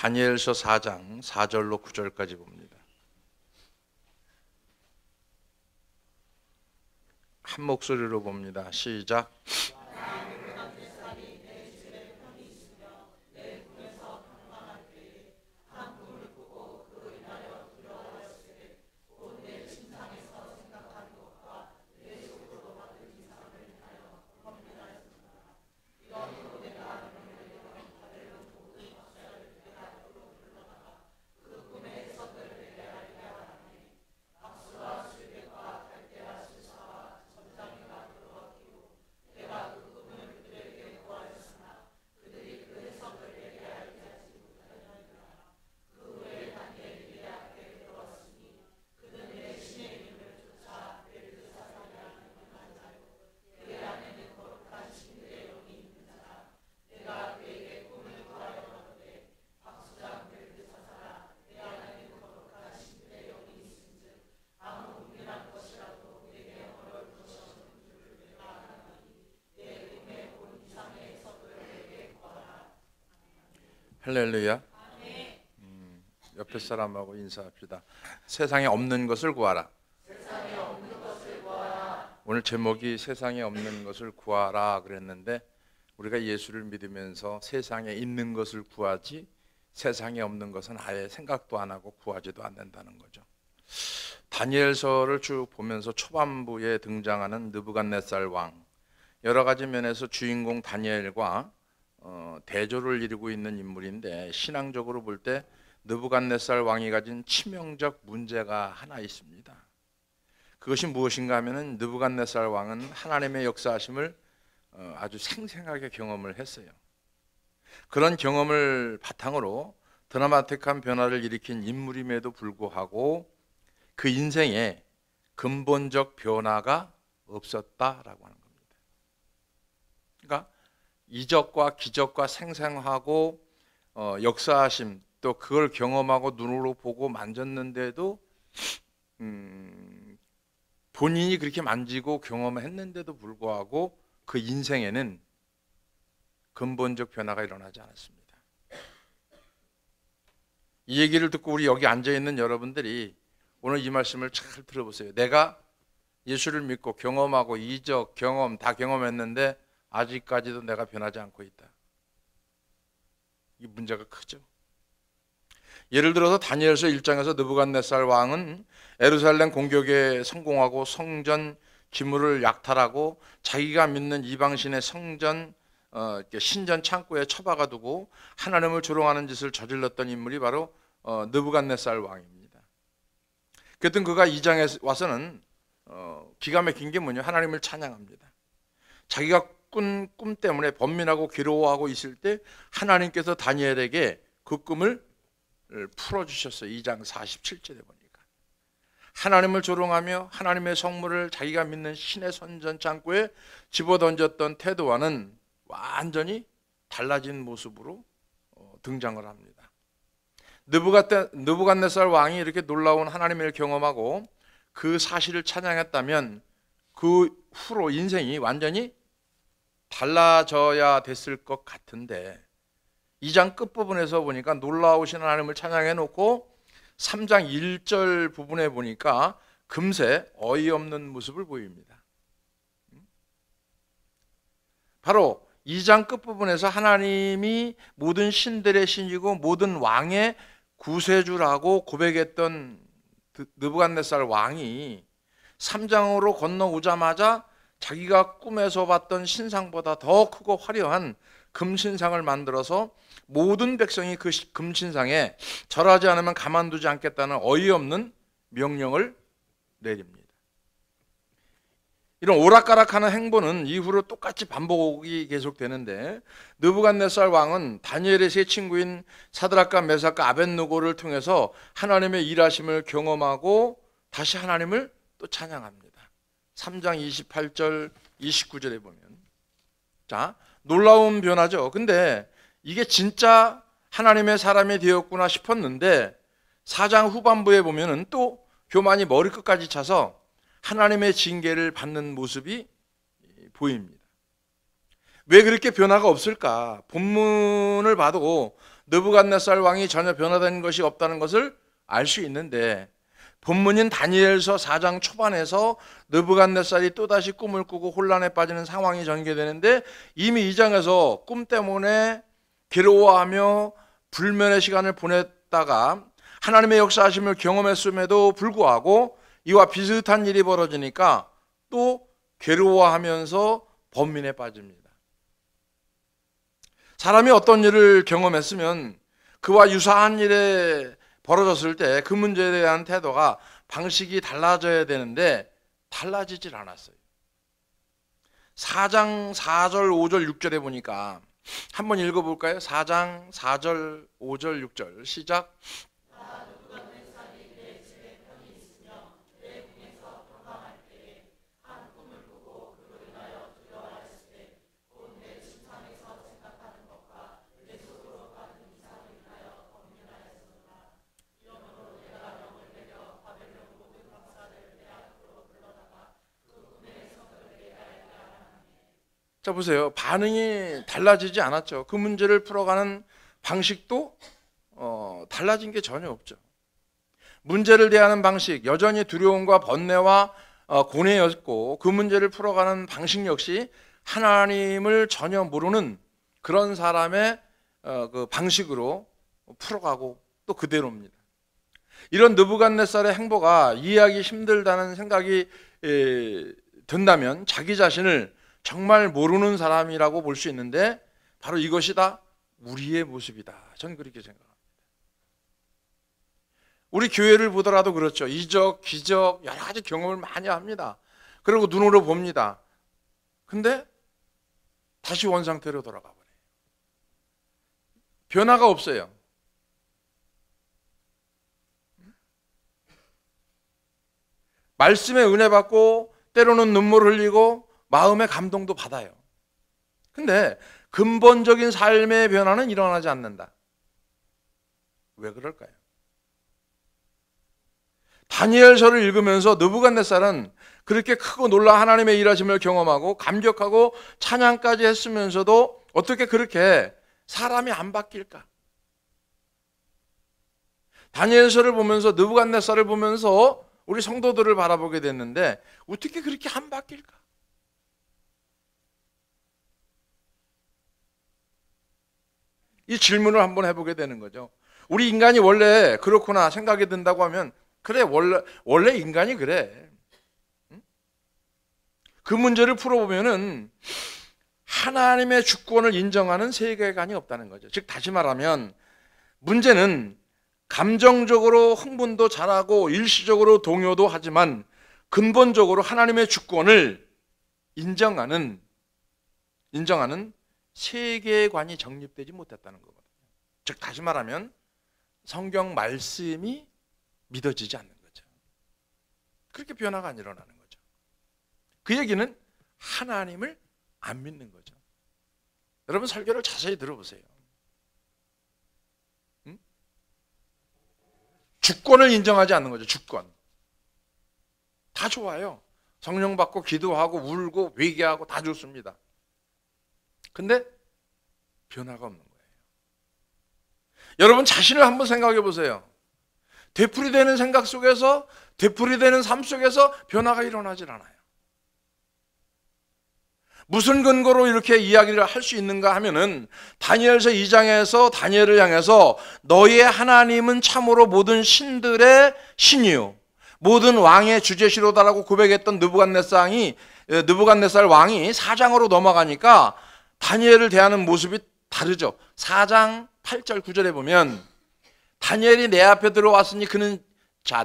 다니엘서 4장 4절로 9절까지 봅니다. 한 목소리로 봅니다. 시작. 할렐루야. 옆에 사람하고 인사합시다. 세상에 없는 것을 구하라. 오늘 제목이 세상에 없는 것을 구하라 그랬는데, 우리가 예수를 믿으면서 세상에 있는 것을 구하지 세상에 없는 것은 아예 생각도 안 하고 구하지도 않는다는 거죠. 다니엘서를 쭉 보면서 초반부에 등장하는 느부갓네살 왕, 여러 가지 면에서 주인공 다니엘과 대조를 이루고 있는 인물인데, 신앙적으로 볼 때 느부갓네살 왕이 가진 치명적 문제가 하나 있습니다. 그것이 무엇인가 하면은, 느부갓네살 왕은 하나님의 역사하심을 아주 생생하게 경험을 했어요. 그런 경험을 바탕으로 드라마틱한 변화를 일으킨 인물임에도 불구하고 그 인생에 근본적 변화가 없었다라고 하는 겁니다. 그러니까 이적과 기적과 생생하고 역사하심, 또 그걸 경험하고 눈으로 보고 만졌는데도 본인이 그렇게 만지고 경험했는데도 불구하고 그 인생에는 근본적 변화가 일어나지 않았습니다. 이 얘기를 듣고 우리 여기 앉아있는 여러분들이 오늘 이 말씀을 잘 들어보세요. 내가 예수를 믿고 경험하고 이적, 경험 다 경험했는데 아직까지도 내가 변하지 않고 있다. 이 문제가 크죠. 예를 들어서 다니엘서 1장에서 느부갓네살 왕은 예루살렘 공격에 성공하고 성전 기물을 약탈하고 자기가 믿는 이방신의 성전 신전 창고에 처박아 두고 하나님을 조롱하는 짓을 저질렀던 인물이 바로 느부갓네살 왕입니다. 그랬던 그가 2장에 와서는 기가 막힌 게 뭐냐, 하나님을 찬양합니다. 자기가 꿈 때문에 번민하고 괴로워하고 있을 때 하나님께서 다니엘에게 그 꿈을 풀어주셨어요. 2장 47절에 보니까 하나님을 조롱하며 하나님의 성물을 자기가 믿는 신의 선전 창고에 집어던졌던 태도와는 완전히 달라진 모습으로 등장을 합니다. 느부갓네살 왕이 이렇게 놀라운 하나님을 경험하고 그 사실을 찬양했다면 그 후로 인생이 완전히 달라져야 됐을 것 같은데, 2장 끝부분에서 보니까 놀라우신 하나님을 찬양해 놓고 3장 1절 부분에 보니까 금세 어이없는 모습을 보입니다. 바로 2장 끝부분에서 하나님이 모든 신들의 신이고 모든 왕의 구세주라고 고백했던 느부갓네살 왕이 3장으로 건너오자마자 자기가 꿈에서 봤던 신상보다 더 크고 화려한 금신상을 만들어서 모든 백성이 그 금신상에 절하지 않으면 가만두지 않겠다는 어이없는 명령을 내립니다. 이런 오락가락하는 행보는 이후로 똑같이 반복이 계속되는데, 느부갓네살 왕은 다니엘의 세 친구인 사드락과 메삭과 아벳느고를 통해서 하나님의 일하심을 경험하고 다시 하나님을 또 찬양합니다. 3장 28절 29절에 보면, 자, 놀라운 변화죠. 근데 이게 진짜 하나님의 사람이 되었구나 싶었는데 4장 후반부에 보면은 또 교만이 머리끝까지 차서 하나님의 징계를 받는 모습이 보입니다. 왜 그렇게 변화가 없을까? 본문을 봐도 느부갓네살 왕이 전혀 변화된 것이 없다는 것을 알 수 있는데, 본문인 다니엘서 4장 초반에서 느부갓네살이 또다시 꿈을 꾸고 혼란에 빠지는 상황이 전개되는데, 이미 2장에서 꿈 때문에 괴로워하며 불면의 시간을 보냈다가 하나님의 역사하심을 경험했음에도 불구하고 이와 비슷한 일이 벌어지니까 또 괴로워하면서 번민에 빠집니다. 사람이 어떤 일을 경험했으면 그와 유사한 일에 벌어졌을 때 그 문제에 대한 태도가, 방식이 달라져야 되는데 달라지질 않았어요. 4장 4절, 5절, 6절에 보니까 한번 읽어볼까요? 4장 4절, 5절, 6절 시작. 자, 보세요. 반응이 달라지지 않았죠. 그 문제를 풀어가는 방식도 달라진 게 전혀 없죠. 문제를 대하는 방식, 여전히 두려움과 번뇌와 고뇌였고, 그 문제를 풀어가는 방식 역시 하나님을 전혀 모르는 그런 사람의 그 방식으로 풀어가고 또 그대로입니다. 이런 느부갓네살의 행보가 이해하기 힘들다는 생각이 든다면 자기 자신을 정말 모르는 사람이라고 볼 수 있는데, 바로 이것이 다 우리의 모습이다. 저는 그렇게 생각합니다. 우리 교회를 보더라도 그렇죠. 이적, 기적, 여러 가지 경험을 많이 합니다. 그리고 눈으로 봅니다. 근데 다시 원상태로 돌아가 버려요. 변화가 없어요. 말씀에 은혜 받고 때로는 눈물 흘리고 마음의 감동도 받아요. 근데 근본적인 삶의 변화는 일어나지 않는다. 왜 그럴까요? 다니엘서를 읽으면서 느부갓네살은 그렇게 크고 놀라 하나님의 일하심을 경험하고 감격하고 찬양까지 했으면서도 어떻게 그렇게 사람이 안 바뀔까? 다니엘서를 보면서, 느부갓네살을 보면서 우리 성도들을 바라보게 됐는데 어떻게 그렇게 안 바뀔까? 이 질문을 한번 해보게 되는 거죠. 우리 인간이 원래 그렇구나 생각이 든다고 하면, 그래, 원래 인간이 그래. 그 문제를 풀어보면은 하나님의 주권을 인정하는 세계관이 없다는 거죠. 즉, 다시 말하면 문제는 감정적으로 흥분도 잘하고 일시적으로 동요도 하지만 근본적으로 하나님의 주권을 인정하는 세계관이 정립되지 못했다는 거거든요. 즉, 다시 말하면 성경 말씀이 믿어지지 않는 거죠. 그렇게 변화가 안 일어나는 거죠. 그 얘기는 하나님을 안 믿는 거죠. 여러분, 설교를 자세히 들어보세요. 주권을 인정하지 않는 거죠. 주권. 다 좋아요. 성령 받고 기도하고 울고 회개하고 다 좋습니다. 근데 변화가 없는 거예요. 여러분 자신을 한번 생각해 보세요. 되풀이되는 생각 속에서, 되풀이되는 삶 속에서 변화가 일어나질 않아요. 무슨 근거로 이렇게 이야기를 할 수 있는가 하면은, 다니엘서 2장에서 다니엘을 향해서 너희의 하나님은 참으로 모든 신들의 신이요 모든 왕의 주제시로다라고 고백했던 느부갓네살 왕이 4장으로 넘어가니까 다니엘을 대하는 모습이 다르죠. 4장 8절 9절에 보면, 다니엘이 내 앞에 들어왔으니 그는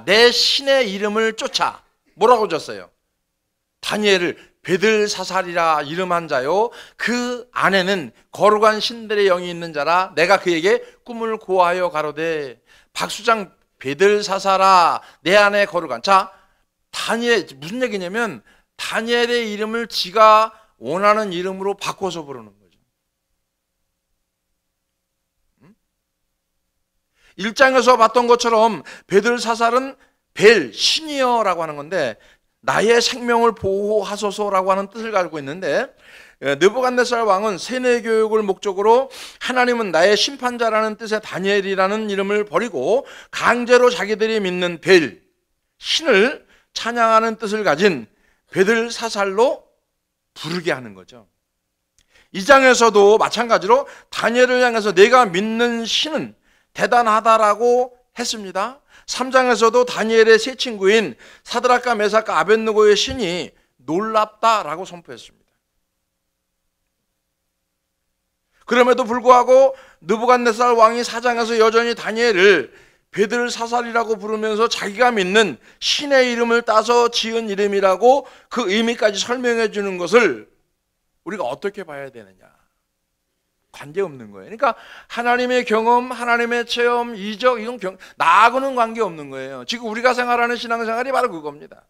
내 신의 이름을 쫓아 뭐라고 줬어요? 다니엘을 베들사살이라 이름한 자요 그 안에는 거룩한 신들의 영이 있는 자라 내가 그에게 꿈을 고하여 가로되. 박수장, 베들사살아 내 안에 거룩한. 자, 다니엘 무슨 얘기냐면 다니엘의 이름을 지가 원하는 이름으로 바꿔서 부르는 거죠. 1장에서 봤던 것처럼 베들사살은 벨, 신이여라고 하는 건데, 나의 생명을 보호하소서라고 하는 뜻을 가지고 있는데, 느부갓네살 왕은 세뇌 교육을 목적으로 하나님은 나의 심판자라는 뜻의 다니엘이라는 이름을 버리고 강제로 자기들이 믿는 벨, 신을 찬양하는 뜻을 가진 베들사살로 부르게 하는 거죠. 이 장에서도 마찬가지로 다니엘을 향해서 내가 믿는 신은 대단하다라고 했습니다. 3장에서도 다니엘의 세 친구인 사드락과 메삭과 아벳느고의 신이 놀랍다라고 선포했습니다. 그럼에도 불구하고 느부갓네살 왕이 4장에서 여전히 다니엘을 베들사살이라고 부르면서 자기가 믿는 신의 이름을 따서 지은 이름이라고 그 의미까지 설명해 주는 것을 우리가 어떻게 봐야 되느냐? 관계없는 거예요. 그러니까 하나님의 경험, 하나님의 체험, 이적, 이건 나하고는 관계없는 거예요. 지금 우리가 생활하는 신앙생활이 바로 그겁니다.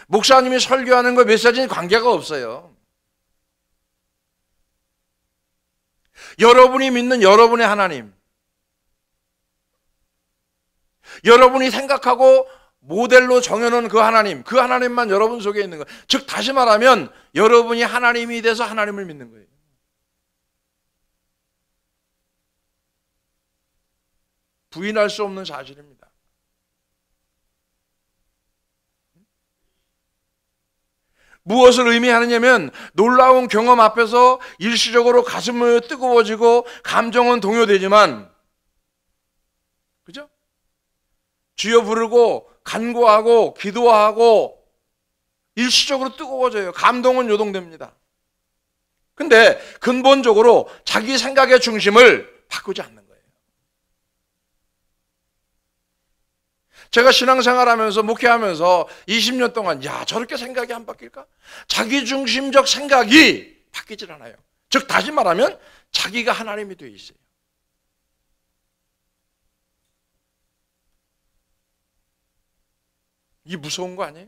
목사님이 설교하는 거 메시지는 관계가 없어요. 여러분이 믿는 여러분의 하나님, 여러분이 생각하고 모델로 정해놓은 그 하나님만 여러분 속에 있는 거예요. 즉 다시 말하면 여러분이 하나님이 돼서 하나님을 믿는 거예요. 부인할 수 없는 사실입니다. 무엇을 의미하느냐면 놀라운 경험 앞에서 일시적으로 가슴은 뜨거워지고 감정은 동요되지만, 그죠? 주여 부르고 간구하고 기도하고 일시적으로 뜨거워져요. 감동은 요동됩니다. 근데 근본적으로 자기 생각의 중심을 바꾸지 않는 거예요. 제가 신앙생활하면서 목회하면서 20년 동안 저렇게 생각이 안 바뀔까? 자기중심적 생각이 바뀌질 않아요. 즉 다시 말하면 자기가 하나님이 되어 있어요. 이게 무서운 거 아니에요?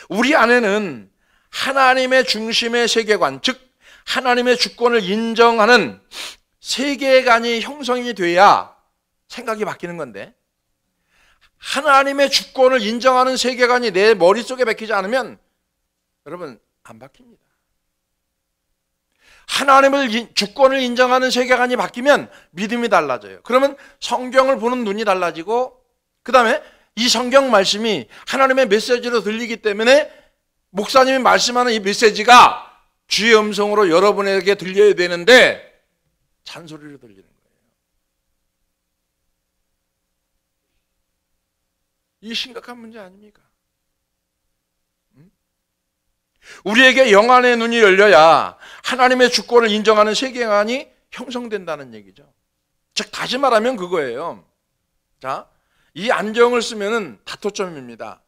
우리 안에는 하나님의 중심의 세계관, 즉 하나님의 주권을 인정하는 세계관이 형성이 돼야 생각이 바뀌는 건데, 하나님의 주권을 인정하는 세계관이 내 머릿속에 박히지 않으면 여러분 안 바뀝니다. 하나님을 주권을 인정하는 세계관이 바뀌면 믿음이 달라져요. 그러면 성경을 보는 눈이 달라지고, 그 다음에 이 성경 말씀이 하나님의 메시지로 들리기 때문에 목사님이 말씀하는 이 메시지가 주의 음성으로 여러분에게 들려야 되는데 잔소리로 들리는 거예요. 이 심각한 문제 아닙니까? 우리에게 영안의 눈이 열려야 하나님의 주권을 인정하는 세계관이 형성된다는 얘기죠. 즉 다시 말하면 그거예요. 자, 이 안경을 쓰면은 다토점입니다.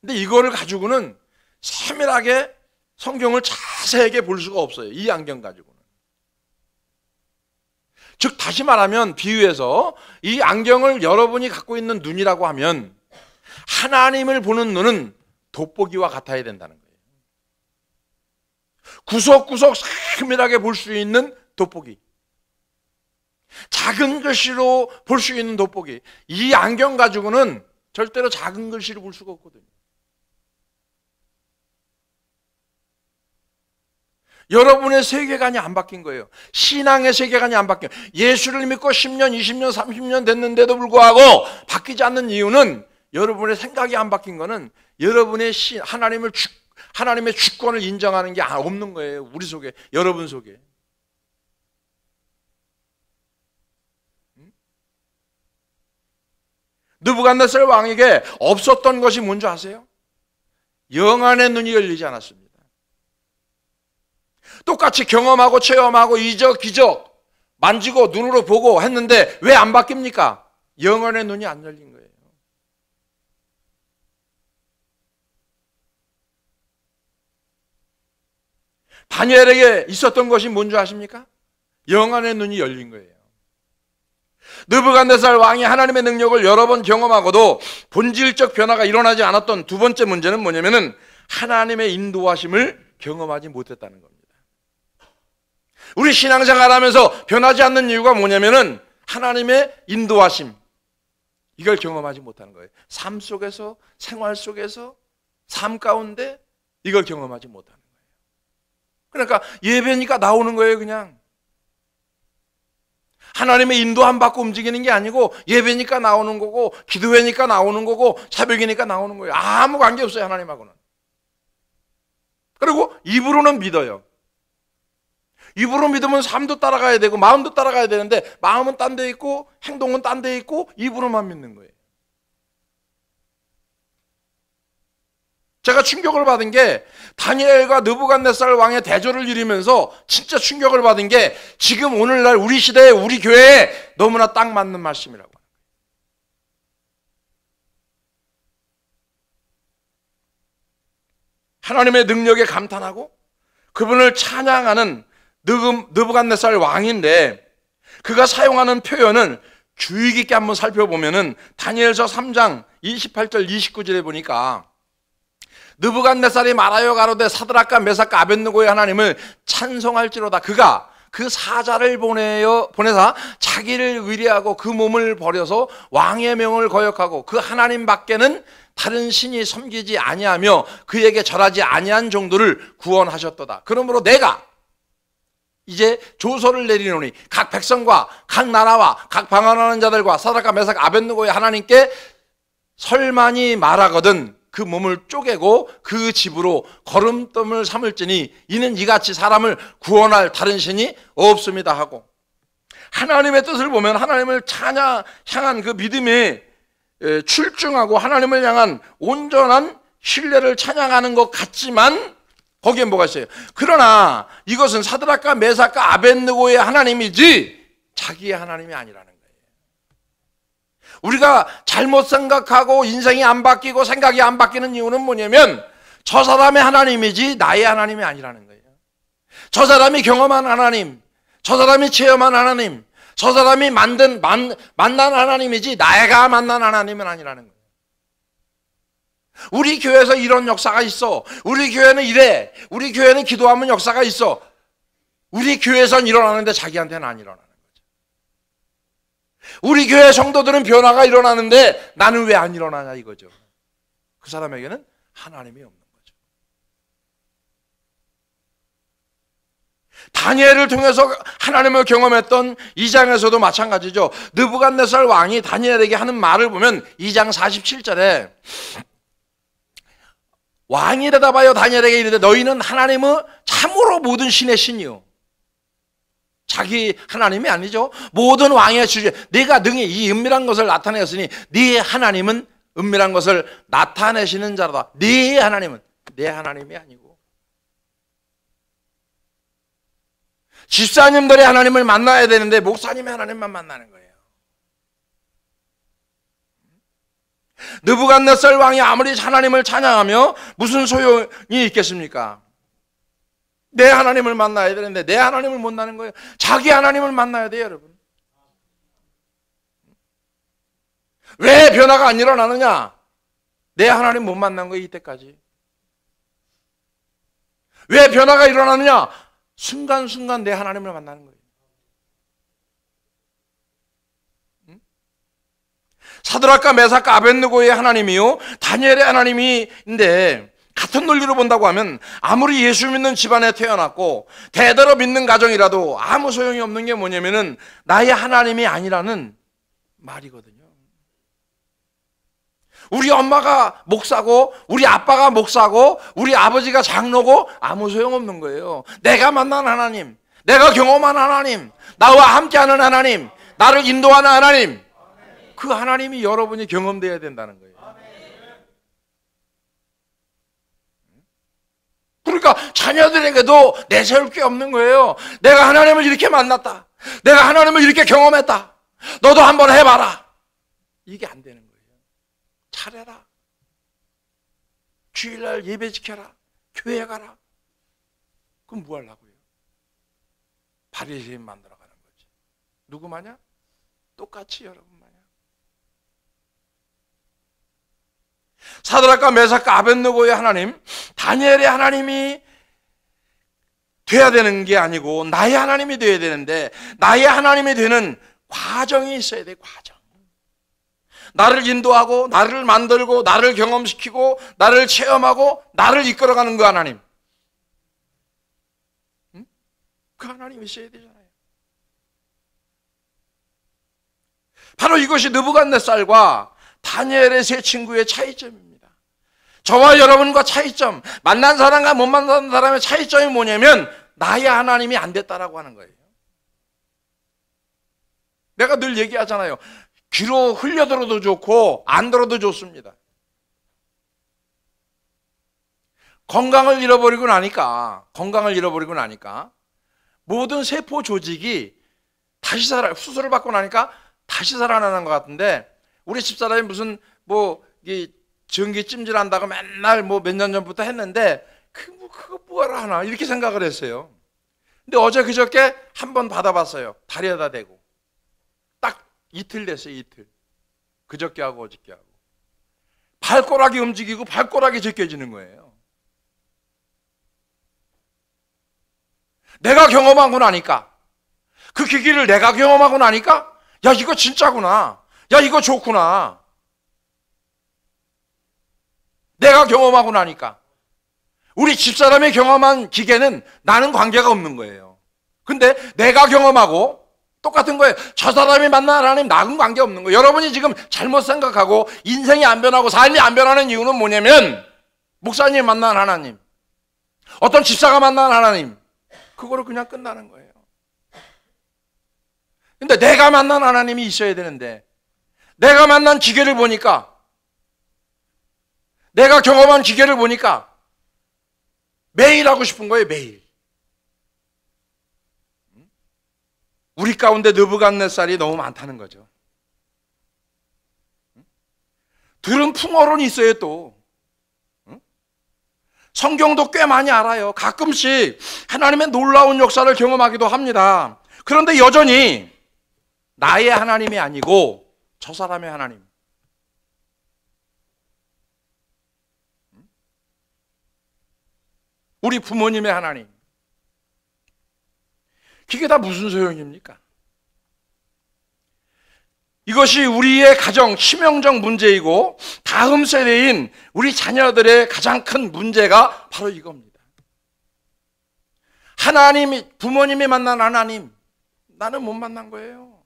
근데 이거를 가지고는 세밀하게 성경을 자세하게 볼 수가 없어요. 이 안경 가지고는. 즉 다시 말하면 비유해서 이 안경을 여러분이 갖고 있는 눈이라고 하면 하나님을 보는 눈은 돋보기와 같아야 된다는 거예요. 구석구석 세밀하게 볼 수 있는 돋보기, 작은 글씨로 볼 수 있는 돋보기. 이 안경 가지고는 절대로 작은 글씨를 볼 수가 없거든요. 여러분의 세계관이 안 바뀐 거예요. 신앙의 세계관이 안 바뀌어요. 예수를 믿고 10년, 20년, 30년 됐는데도 불구하고 바뀌지 않는 이유는 여러분의 생각이 안 바뀐 거는 여러분의 하나님의 주권을 인정하는 게 없는 거예요. 우리 속에, 여러분 속에. 느부갓네살 왕에게 없었던 것이 뭔지 아세요? 영안의 눈이 열리지 않았습니다. 똑같이 경험하고 체험하고 이적 기적 만지고 눈으로 보고 했는데 왜 안 바뀝니까? 영안의 눈이 안 열린 거예요. 다니엘에게 있었던 것이 뭔지 아십니까? 영안의 눈이 열린 거예요. 느부갓네살 왕이 하나님의 능력을 여러 번 경험하고도 본질적 변화가 일어나지 않았던 두 번째 문제는 뭐냐면은 하나님의 인도하심을 경험하지 못했다는 겁니다. 우리 신앙생활 하면서 변하지 않는 이유가 뭐냐면은 하나님의 인도하심, 이걸 경험하지 못하는 거예요. 삶 속에서, 생활 속에서, 삶 가운데 이걸 경험하지 못하는 거예요. 그러니까 예배니까 나오는 거예요. 그냥 하나님의 인도함 받고 움직이는 게 아니고 예배니까 나오는 거고 기도회니까 나오는 거고 새벽이니까 나오는 거예요. 아무 관계없어요, 하나님하고는. 그리고 입으로는 믿어요. 입으로 믿으면 삶도 따라가야 되고 마음도 따라가야 되는데 마음은 딴 데 있고 행동은 딴 데 있고 입으로만 믿는 거예요. 제가 충격을 받은 게 다니엘과 느부갓네살 왕의 대조를 이루면서 진짜 충격을 받은 게 지금 오늘날 우리 시대에 우리 교회에 너무나 딱 맞는 말씀이라고. 하나님의 능력에 감탄하고 그분을 찬양하는 느부갓네살 왕인데 그가 사용하는 표현은 주의 깊게 한번 살펴보면은 다니엘서 3장 28절 29절에 보니까 느부갓네살이 말하여 가로되 사드락과 메삭과 아벳느고의 하나님을 찬송할지로다. 그가 그 사자를 보내사 자기를 의뢰하고 그 몸을 버려서 왕의 명을 거역하고 그 하나님 밖에는 다른 신이 섬기지 아니하며 그에게 절하지 아니한 정도를 구원하셨도다. 그러므로 내가 이제 조서를 내리노니 각 백성과 각 나라와 각 방언하는 자들과 사드락과 메삭 아벳느고의 하나님께 설만이 말하거든 그 몸을 쪼개고 그 집으로 거름돌을 삼을지니 이는 이같이 사람을 구원할 다른 신이 없습니다 하고, 하나님의 뜻을 보면 하나님을 향한 그 믿음이 출중하고 하나님을 향한 온전한 신뢰를 찬양하는 것 같지만 거기에 뭐가 있어요? 그러나 이것은 사드락과 메삭과 아벳느고의 하나님이지 자기의 하나님이 아니라는 거예요. 우리가 잘못 생각하고 인생이 안 바뀌고 생각이 안 바뀌는 이유는 뭐냐면 저 사람의 하나님이지 나의 하나님이 아니라는 거예요. 저 사람이 경험한 하나님, 저 사람이 체험한 하나님, 저 사람이 만난 하나님이지 나가 만난 하나님은 아니라는 거예요. 우리 교회에서 이런 역사가 있어. 우리 교회는 이래. 우리 교회는 기도하면 역사가 있어. 우리 교회에선 일어나는데 자기한테는 안 일어나는 거죠. 우리 교회 성도들은 변화가 일어나는데 나는 왜 안 일어나냐 이거죠. 그 사람에게는 하나님이 없는 거죠. 다니엘을 통해서 하나님을 경험했던 2장에서도 마찬가지죠. 느부갓네살 왕이 다니엘에게 하는 말을 보면 2장 47절에 왕이 대답하여 다니엘에게 이르되 너희는 하나님의 참으로 모든 신의 신이요. 자기 하나님이 아니죠. 모든 왕의 주제. 네가 능히 이 은밀한 것을 나타내었으니 네 하나님은 은밀한 것을 나타내시는 자로다. 네 하나님은 내 하나님이 아니고 집사님들의 하나님을 만나야 되는데 목사님의 하나님만 만나는 거예요. 느부갓네살 왕이 아무리 하나님을 찬양하며 무슨 소용이 있겠습니까? 내 하나님을 만나야 되는데 내 하나님을 못 만나는 거예요. 자기 하나님을 만나야 돼요, 여러분. 왜 변화가 안 일어나느냐? 내 하나님 못 만난 거예요, 이때까지. 왜 변화가 일어나느냐? 순간순간 내 하나님을 만나는 거예요. 사드락과 메삭과 아벳느고의 하나님이요 다니엘의 하나님인데 같은 논리로 본다고 하면 아무리 예수 믿는 집안에 태어났고 대대로 믿는 가정이라도 아무 소용이 없는 게 뭐냐면은 나의 하나님이 아니라는 말이거든요. 우리 엄마가 목사고 우리 아빠가 목사고 우리 아버지가 장로고 아무 소용없는 거예요. 내가 만난 하나님, 내가 경험한 하나님, 나와 함께하는 하나님, 나를 인도하는 하나님, 그 하나님이 여러분이 경험돼야 된다는 거예요. 그러니까 자녀들에게도 내세울 게 없는 거예요. 내가 하나님을 이렇게 만났다. 내가 하나님을 이렇게 경험했다. 너도 한번 해봐라. 이게 안 되는 거예요. 잘해라. 주일날 예배 지켜라. 교회 가라. 그럼 뭐 하려고요? 바리새인 만들어가는 거지. 누구 마냥? 똑같이 여러분 마냥. 사드락과 메삭과 아벳느고의 하나님, 다니엘의 하나님이 돼야 되는 게 아니고 나의 하나님이 돼야 되는데 나의 하나님이 되는 과정이 있어야 돼. 과정. 나를 인도하고 나를 만들고 나를 경험시키고 나를 체험하고 나를 이끌어가는 그 하나님. 그 하나님이 있어야 되잖아요. 바로 이것이 느부갓네살과 다니엘의 세 친구의 차이점입니다. 저와 여러분과 차이점, 만난 사람과 못 만난 사람의 차이점이 뭐냐면 나의 하나님이 안 됐다라고 하는 거예요. 내가 늘 얘기하잖아요. 귀로 흘려들어도 좋고 안 들어도 좋습니다. 건강을 잃어버리고 나니까 모든 세포 조직이 다시 수술을 받고 나니까 다시 살아나는 것 같은데, 우리 집사람이 무슨 전기 찜질한다고 맨날 몇 년 전부터 했는데 그거 뭐하러 하나 이렇게 생각을 했어요. 근데 어제 그저께 한번 받아봤어요. 다리에다 대고 딱 이틀 됐어요. 이틀. 그저께 하고 어저께 하고 발가락이 움직이고 발가락이 제껴지는 거예요. 내가 경험하고 나니까, 그 기기를 내가 경험하고 나니까, 야 이거 진짜구나, 야 이거 좋구나. 내가 경험하고 나니까. 우리 집사람이 경험한 기계는 나는 관계가 없는 거예요. 근데 내가 경험하고 똑같은 거예요. 저 사람이 만난 하나님 나하고는 관계없는 거예요. 여러분이 지금 잘못 생각하고 인생이 안 변하고 삶이 안 변하는 이유는 뭐냐면, 목사님이 만난 하나님, 어떤 집사가 만난 하나님, 그거로 그냥 끝나는 거예요. 근데 내가 만난 하나님이 있어야 되는데, 내가 만난 기계를 보니까, 내가 경험한 기계를 보니까 매일 하고 싶은 거예요. 매일. 우리 가운데 느부갓네살이 너무 많다는 거죠. 들은 풍어론이 있어요. 또 성경도 꽤 많이 알아요. 가끔씩 하나님의 놀라운 역사를 경험하기도 합니다. 그런데 여전히 나의 하나님이 아니고 저 사람의 하나님, 우리 부모님의 하나님, 그게 다 무슨 소용입니까? 이것이 우리의 가정 치명적 문제이고 다음 세대인 우리 자녀들의 가장 큰 문제가 바로 이겁니다. 하나님이, 부모님이 만난 하나님, 나는 못 만난 거예요.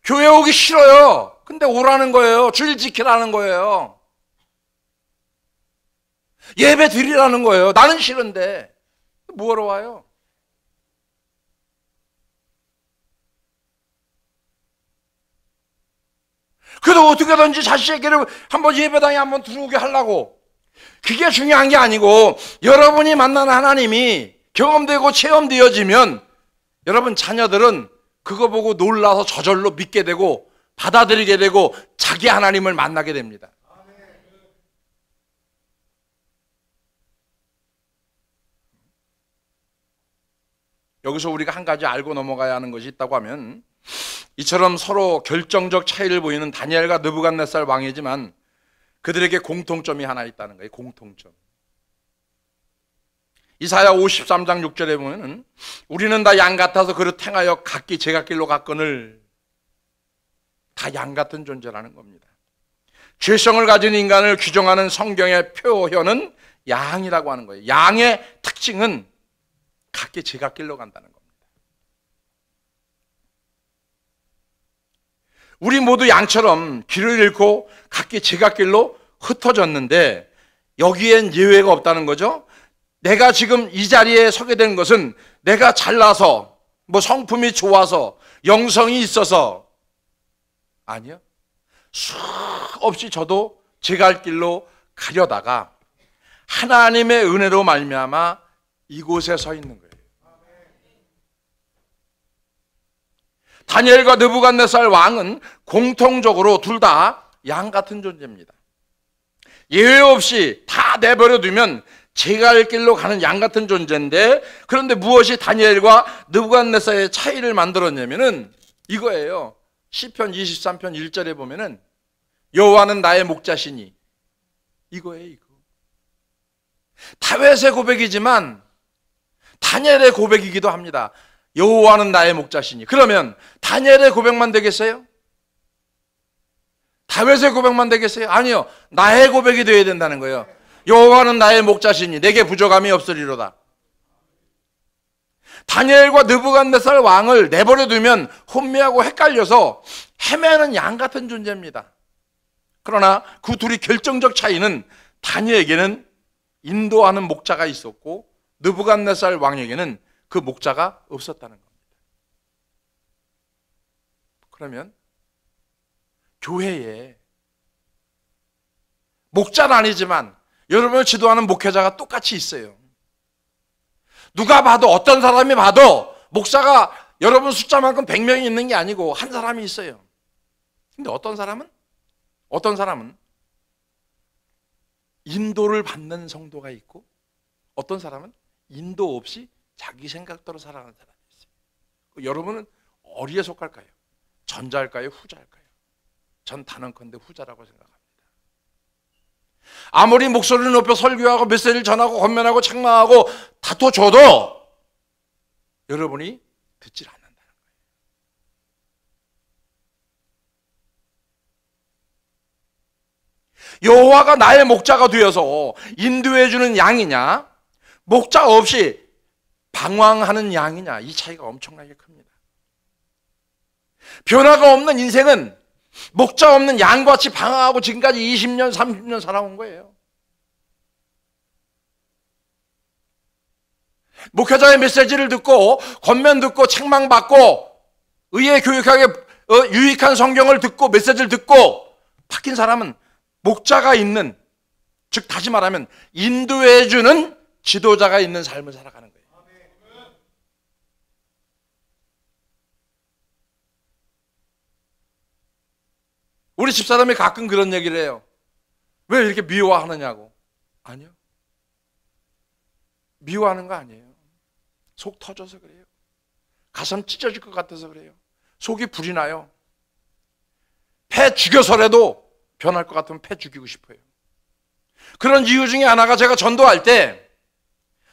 교회 오기 싫어요. 근데 오라는 거예요. 주일 지키라는 거예요. 예배 드리라는 거예요. 나는 싫은데 뭐하러 와요? 그래도 어떻게든지 자식에게를 한번 예배당에 한번 들어오게 하려고. 그게 중요한 게 아니고, 여러분이 만난 하나님이 경험되고 체험되어지면 여러분 자녀들은 그거 보고 놀라서 저절로 믿게 되고 받아들이게 되고 자기 하나님을 만나게 됩니다. 여기서 우리가 한 가지 알고 넘어가야 하는 것이 있다고 하면, 이처럼 서로 결정적 차이를 보이는 다니엘과 느부갓네살 왕이지만 그들에게 공통점이 하나 있다는 거예요. 공통점. 이사야 53장 6절에 보면, 우리는 다 양 같아서 그릇 행하여 각기 제갓길로 갔거늘. 다 양 같은 존재라는 겁니다. 죄성을 가진 인간을 규정하는 성경의 표현은 양이라고 하는 거예요. 양의 특징은 각기 제갓길로 간다는 겁니다. 우리 모두 양처럼 길을 잃고 각기 제갓길로 흩어졌는데 여기엔 예외가 없다는 거죠. 내가 지금 이 자리에 서게 된 것은 내가 잘나서, 성품이 좋아서, 영성이 있어서 아니요. 수없이 저도 제 갈 길로 가려다가 하나님의 은혜로 말미암아 이곳에 서 있는 거예요. 다니엘과 느부갓네살 왕은 공통적으로 둘 다 양 같은 존재입니다. 예외 없이 다 내버려 두면 제 갈 길로 가는 양 같은 존재인데, 그런데 무엇이 다니엘과 느부갓네살의 차이를 만들었냐면은 이거예요. 시편 23편 1절에 보면은 여호와는 나의 목자시니, 이거예요. 이거 다윗의 고백이지만 다니엘의 고백이기도 합니다. 여호와는 나의 목자시니. 그러면 다니엘의 고백만 되겠어요? 다윗의 고백만 되겠어요? 아니요. 나의 고백이 되어야 된다는 거예요. 여호와는 나의 목자시니 내게 부족함이 없으리로다. 다니엘과 느부갓네살 왕을 내버려 두면 혼미하고 헷갈려서 헤매는 양 같은 존재입니다. 그러나 그 둘이 결정적 차이는 다니엘에게는 인도하는 목자가 있었고 느부갓네살 왕에게는 그 목자가 없었다는 겁니다. 그러면 교회에 목자는 아니지만 여러분을 지도하는 목회자가 똑같이 있어요. 누가 봐도, 어떤 사람이 봐도 목사가 여러분 숫자만큼 100명이 있는 게 아니고 한 사람이 있어요. 근데 어떤 사람은 인도를 받는 성도가 있고 어떤 사람은 인도 없이 자기 생각대로 살아가는 사람이 있어요. 여러분은 어디에 속할까요? 전자일까요? 후자일까요? 전 단언컨대 후자라고 생각합니다. 아무리 목소리를 높여 설교하고 메시지를 전하고 권면하고 책망하고 다퉈줘도 여러분이 듣질 않는다는 거예요. 여호와가 나의 목자가 되어서 인도해주는 양이냐, 목자 없이 방황하는 양이냐, 이 차이가 엄청나게 큽니다. 변화가 없는 인생은 목자 없는 양같이 방황하고 지금까지 20년, 30년 살아온 거예요. 목회자의 메시지를 듣고 권면 듣고 책망받고 의에 교육하게 유익한 성경을 듣고 메시지를 듣고 바뀐 사람은 목자가 있는, 즉 다시 말하면 인도해주는 지도자가 있는 삶을 살아가는 거예요. 우리 집사람이 가끔 그런 얘기를 해요. 왜 이렇게 미워하느냐고. 아니요, 미워하는 거 아니에요. 속 터져서 그래요. 가슴 찢어질 것 같아서 그래요. 속이 불이 나요. 폐 죽여서라도 변할 것 같으면 폐 죽이고 싶어요. 그런 이유 중에 하나가 제가 전도할 때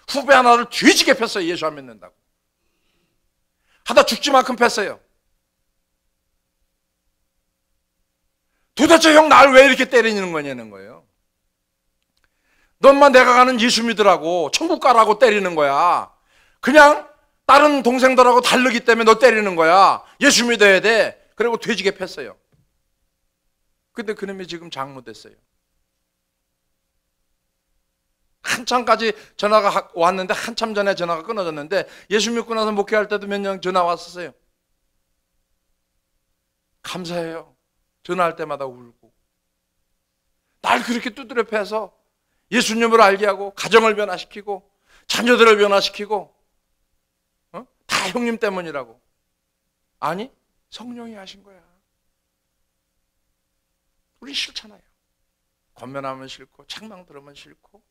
후배 하나를 뒤지게 팼어요. 예수 안 믿는다고. 하다 죽지 만큼 팼어요. 도대체 형 날 왜 이렇게 때리는 거냐는 거예요. 넌만 내가 가는 예수 믿으라고, 천국 가라고 때리는 거야. 그냥 다른 동생들하고 다르기 때문에 너 때리는 거야. 예수 믿어야 돼. 그리고 돼지게 팼어요. 근데 그놈이 지금 장로 됐어요. 한참까지 전화가 왔는데, 한참 전에 전화가 끊어졌는데 예수 믿고 나서 목회할 때도 몇 년 전화 왔었어요. 감사해요. 전화할 때마다 울고. 날 그렇게 두드려 패서 예수님을 알게 하고 가정을 변화시키고 자녀들을 변화시키고 다 형님 때문이라고. 아니, 성령이 하신 거야. 우리 싫잖아요. 권면하면 싫고 책망 들으면 싫고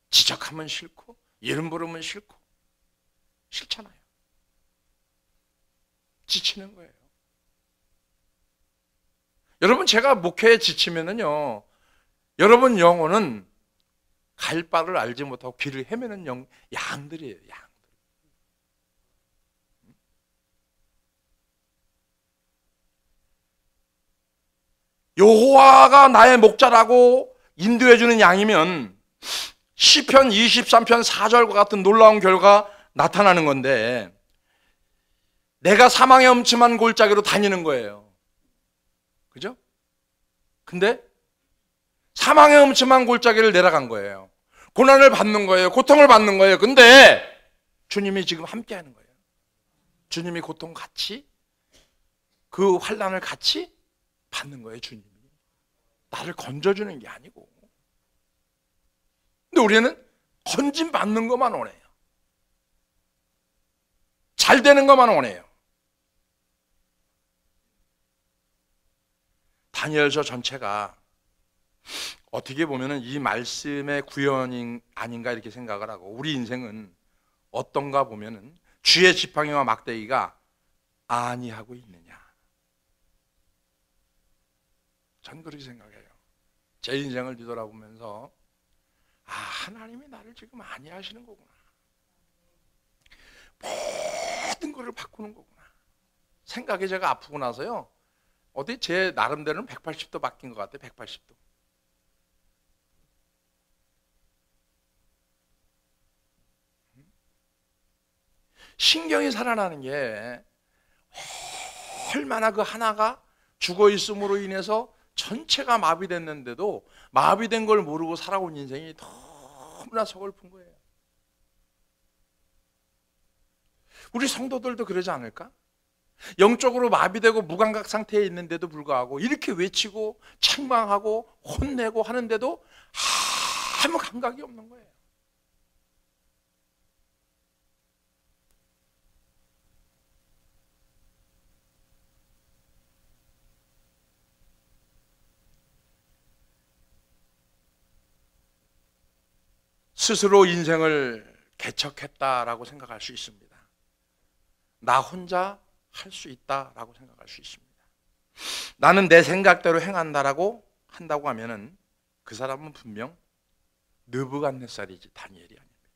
지적하면 싫고 이름 부르면 싫고 싫잖아요. 지치는 거예요. 여러분, 제가 목회에 지치면은요, 여러분 영혼은 갈 바를 알지 못하고 길을 헤매는 양들이에요. 양들. 여호와가 나의 목자라고 인도해주는 양이면 시편 23편 4절과 같은 놀라운 결과 나타나는 건데, 내가 사망의 엄침한 골짜기로 다니는 거예요. 그죠? 근데 사망의 엄침한 골짜기를 내려간 거예요. 고난을 받는 거예요. 고통을 받는 거예요. 근데 주님이 지금 함께 하는 거예요. 주님이 고통 같이, 그 환난을 같이 받는 거예요. 주님이 나를 건져주는 게 아니고. 근데 우리는 건진 받는 것만 원해요. 잘 되는 것만 원해요. 다니엘서 전체가 어떻게 보면 이 말씀의 구현이 아닌가 이렇게 생각을 하고, 우리 인생은 어떤가 보면 주의 지팡이와 막대기가 아니하고 있느냐. 전 그렇게 생각해요. 제 인생을 뒤돌아보면서 하나님이 나를 지금 아니하시는 거구나. 모든 것을 바꾸는 거구나. 생각이 제가 아프고 나서요, 어디 제 나름대로는 180도 바뀐 것 같아요. 180도. 신경이 살아나는 게 얼마나 그 하나가 죽어 있음으로 인해서 전체가 마비됐는데도 마비된 걸 모르고 살아온 인생이 너무나 서글픈 거예요. 우리 성도들도 그러지 않을까? 영적으로 마비되고 무감각 상태에 있는데도 불구하고 이렇게 외치고 책망하고 혼내고 하는데도 아무 감각이 없는 거예요. 스스로 인생을 개척했다라고 생각할 수 있습니다. 나 혼자 할 수 있다라고 생각할 수 있습니다. 나는 내 생각대로 행한다라고 한다고 하면은 그 사람은 분명 느부갓네살이지 다니엘이 아닙니다.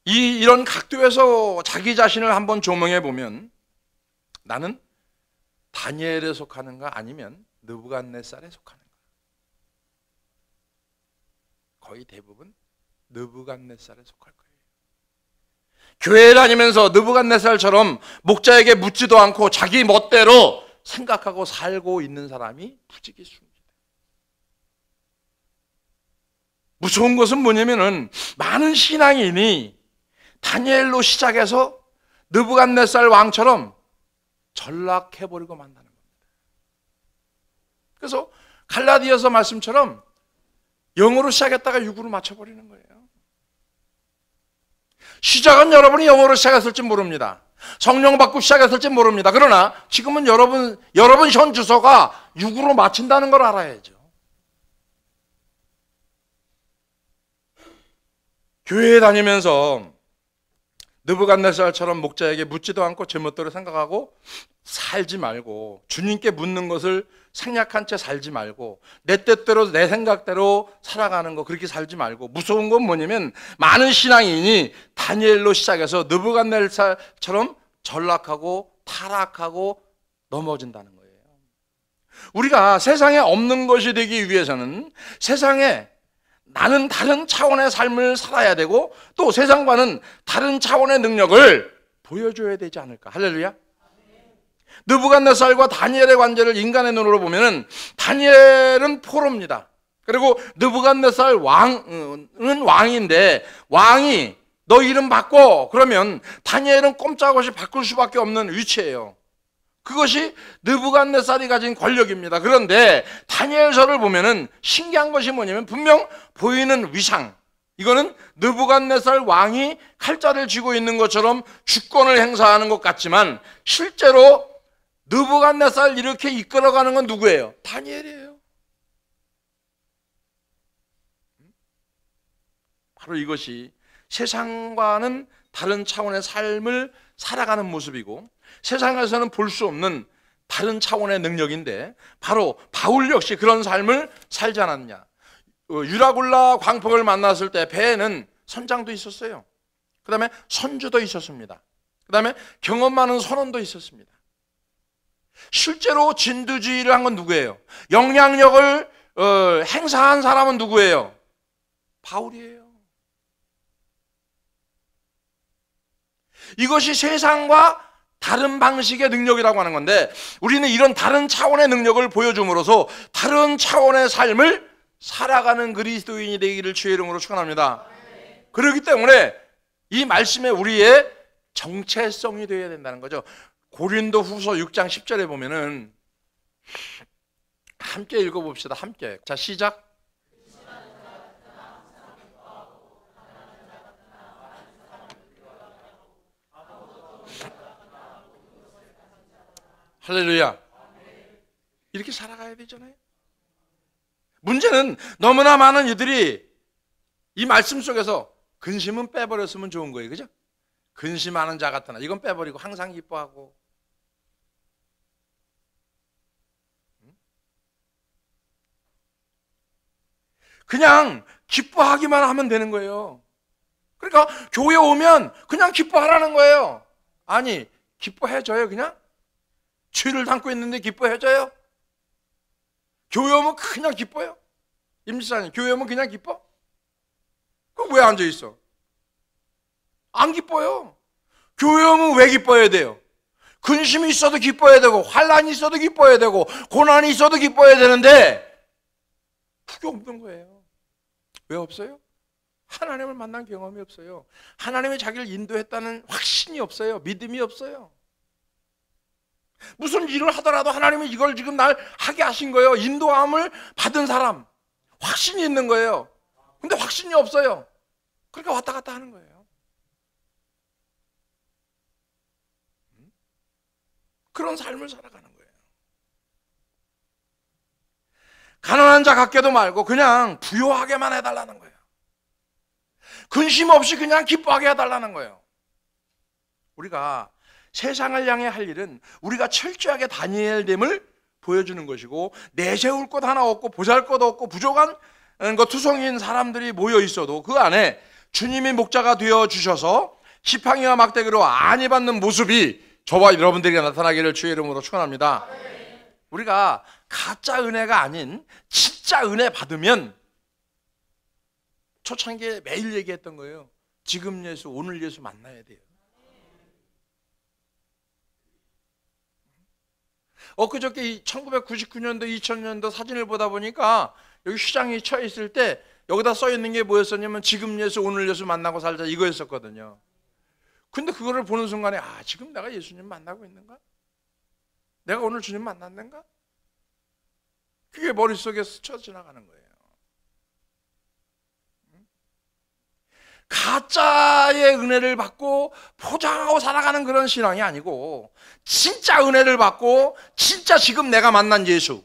이런 각도에서 자기 자신을 한번 조명해 보면 나는 다니엘에 속하는가 아니면 느부갓네살에 속하는가? 거의 대부분 느부갓네살에 속할 거예요. 교회에 다니면서 느부갓네살처럼 목자에게 묻지도 않고 자기 멋대로 생각하고 살고 있는 사람이 부지기수입니다. 무서운 것은 뭐냐면은 많은 신앙인이 다니엘로 시작해서 느부갓네살 왕처럼 전락해버리고 만다는 겁니다. 그래서 갈라디아서 말씀처럼 영어로 시작했다가 육으로 맞춰버리는 거예요. 시작은 여러분이 영어로 시작했을지 모릅니다. 성령 받고 시작했을지 모릅니다. 그러나 지금은 여러분 현 주소가 육으로 맞춘다는 걸 알아야죠. 교회에 다니면서 느부갓네살처럼 목자에게 묻지도 않고 제멋대로 생각하고 살지 말고, 주님께 묻는 것을 생략한 채 살지 말고, 내 뜻대로 내 생각대로 살아가는 거 그렇게 살지 말고, 무서운 건 뭐냐면 많은 신앙인이 다니엘로 시작해서 느부갓네살처럼 전락하고 타락하고 넘어진다는 거예요. 우리가 세상에 없는 것이 되기 위해서는 세상에 나는 다른 차원의 삶을 살아야 되고 또 세상과는 다른 차원의 능력을 보여줘야 되지 않을까. 할렐루야. 느부갓네살과 다니엘의 관계를 인간의 눈으로 보면은 다니엘은 포로입니다. 그리고 느부갓네살 왕은 왕인데, 왕이 너 이름 바꿔 그러면 다니엘은 꼼짝없이 바꿀 수밖에 없는 위치예요. 그것이 느부갓네살이 가진 권력입니다. 그런데 다니엘서를 보면은 신기한 것이 뭐냐면 분명 보이는 위상, 이거는 느부갓네살 왕이 칼자를 쥐고 있는 것처럼 주권을 행사하는 것 같지만 실제로 느부갓네살 이렇게 이끌어가는 건 누구예요? 다니엘이에요. 바로 이것이 세상과는 다른 차원의 삶을 살아가는 모습이고 세상에서는 볼 수 없는 다른 차원의 능력인데, 바로 바울 역시 그런 삶을 살지 않았냐. 유라굴라 광폭을 만났을 때 배에는 선장도 있었어요. 그 다음에 선주도 있었습니다. 그 다음에 경험 많은 선원도 있었습니다. 실제로 진두지휘를 한 건 누구예요? 영향력을 행사한 사람은 누구예요? 바울이에요. 이것이 세상과 다른 방식의 능력이라고 하는 건데, 우리는 이런 다른 차원의 능력을 보여줌으로써 다른 차원의 삶을 살아가는 그리스도인이 되기를 주의 이름으로 축원합니다. 그렇기 때문에 이 말씀에 우리의 정체성이 되어야 된다는 거죠. 고린도후서 6장 10절에 보면은 함께 읽어봅시다. 함께. 자, 시작. 할렐루야. 이렇게 살아가야 되잖아요. 문제는 너무나 많은 이들이 이 말씀 속에서 근심은 빼버렸으면 좋은 거예요. 그죠? 근심하는 자 같으나 이건 빼버리고 항상 기뻐하고, 그냥 기뻐하기만 하면 되는 거예요. 그러니까 교회 오면 그냥 기뻐하라는 거예요. 아니, 기뻐해줘요. 그냥 죄를 담고 있는데 기뻐해줘요? 교회 오면 그냥 기뻐요? 임지사님, 교회 오면 그냥 기뻐? 그럼 왜 앉아있어? 안 기뻐요. 교회 오면 왜 기뻐해야 돼요? 근심이 있어도 기뻐해야 되고, 환란이 있어도 기뻐해야 되고, 고난이 있어도 기뻐해야 되는데 그게 없는 거예요. 왜 없어요? 하나님을 만난 경험이 없어요. 하나님이 자기를 인도했다는 확신이 없어요. 믿음이 없어요. 무슨 일을 하더라도 하나님이 이걸 지금 날 하게 하신 거예요. 인도함을 받은 사람, 확신이 있는 거예요. 근데 확신이 없어요. 그러니까 왔다 갔다 하는 거예요. 그런 삶을 살아가는 거예요. 가난한 자 같게도 말고 그냥 부요하게만 해달라는 거예요. 근심 없이 그냥 기뻐하게 해달라는 거예요. 우리가 세상을 향해 할 일은 우리가 철저하게 다니엘됨을 보여주는 것이고, 내세울 것 하나 없고 보잘 것 없고 부족한 것 투성인 사람들이 모여 있어도 그 안에 주님이 목자가 되어 주셔서 지팡이와 막대기로 안위 받는 모습이 저와 여러분들에게 나타나기를 주의 이름으로 축원합니다. 우리가 가짜 은혜가 아닌 진짜 은혜 받으면, 초창기에 매일 얘기했던 거예요. 지금 예수, 오늘 예수 만나야 돼요. 엊그저께 1999년도 2000년도 사진을 보다 보니까 여기 휘장이 쳐 있을 때 여기다 써 있는 게 뭐였었냐면 지금 예수 오늘 예수 만나고 살자 이거였었거든요. 근데 그거를 보는 순간에 지금 내가 예수님 만나고 있는가? 내가 오늘 주님 만났는가? 그게 머릿속에 스쳐 지나가는 거예요. 가짜의 은혜를 받고 포장하고 살아가는 그런 신앙이 아니고, 진짜 은혜를 받고 진짜 지금 내가 만난 예수,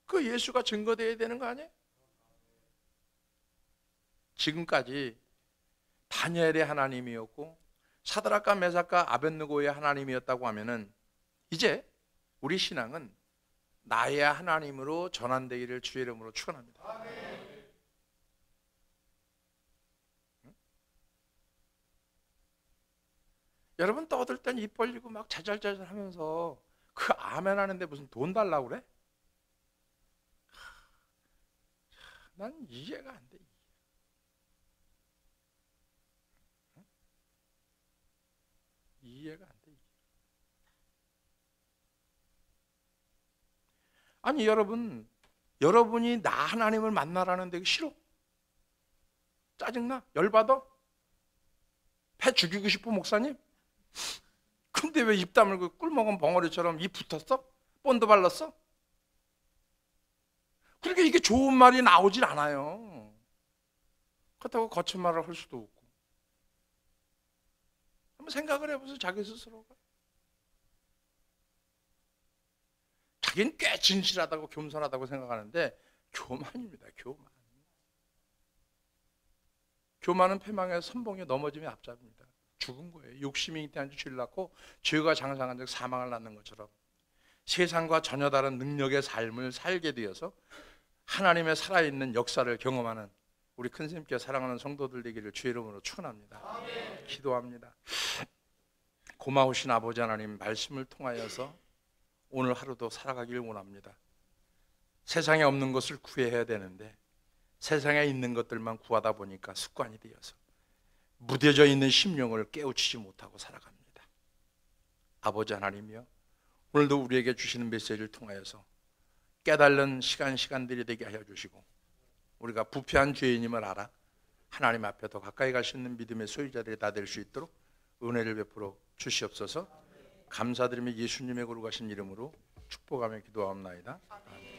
그 예수가 증거되어야 되는 거 아니에요? 지금까지 다니엘의 하나님이었고 사드락과 메삭과 아벳느고의 하나님이었다고 하면은, 이제 우리 신앙은 나의 하나님으로 전환되기를 주의 이름으로 축원합니다. 여러분 떠들 땐 입 벌리고 막 자잘자잘 하면서 그 아멘 하는데 무슨 돈 달라고 그래? 난 이해가 안 돼. 이해가 안 돼. 아니 여러분이 나 하나님을 만나라는데 싫어? 짜증나? 열받아? 패 죽이고 싶어 목사님? 근데 왜 입 다물고 꿀먹은 벙어리처럼 입 붙었어? 본드 발랐어? 그러니까 이게 좋은 말이 나오질 않아요. 그렇다고 거친 말을 할 수도 없고. 한번 생각을 해보세요. 자기 스스로가. 자기는 꽤 진실하다고 겸손하다고 생각하는데 교만입니다. 교만은 패망의 선봉에 넘어짐의 앞잡입니다. 죽은 거예요. 욕심이 인태한 죄를 낳고 죄가 장성한 즉 사망을 낳는 것처럼 세상과 전혀 다른 능력의 삶을 살게 되어서 하나님의 살아있는 역사를 경험하는 우리 큰 스님께 사랑하는 성도들 되기를 주의 이름으로 축원합니다. 기도합니다. 고마우신 아버지 하나님, 말씀을 통하여서 오늘 하루도 살아가기를 원합니다. 세상에 없는 것을 구해야 되는데 세상에 있는 것들만 구하다 보니까 습관이 되어서 무뎌져 있는 심령을 깨우치지 못하고 살아갑니다. 아버지 하나님이여, 오늘도 우리에게 주시는 메시지를 통하여서 깨달는 시간들이 되게 하여 주시고, 우리가 부패한 죄인임을 알아 하나님 앞에 더 가까이 갈 수 있는 믿음의 소유자들이 다 될 수 있도록 은혜를 베풀어 주시옵소서. 감사드리며 예수님의 거룩하신 이름으로 축복하며 기도하옵나이다. 아멘.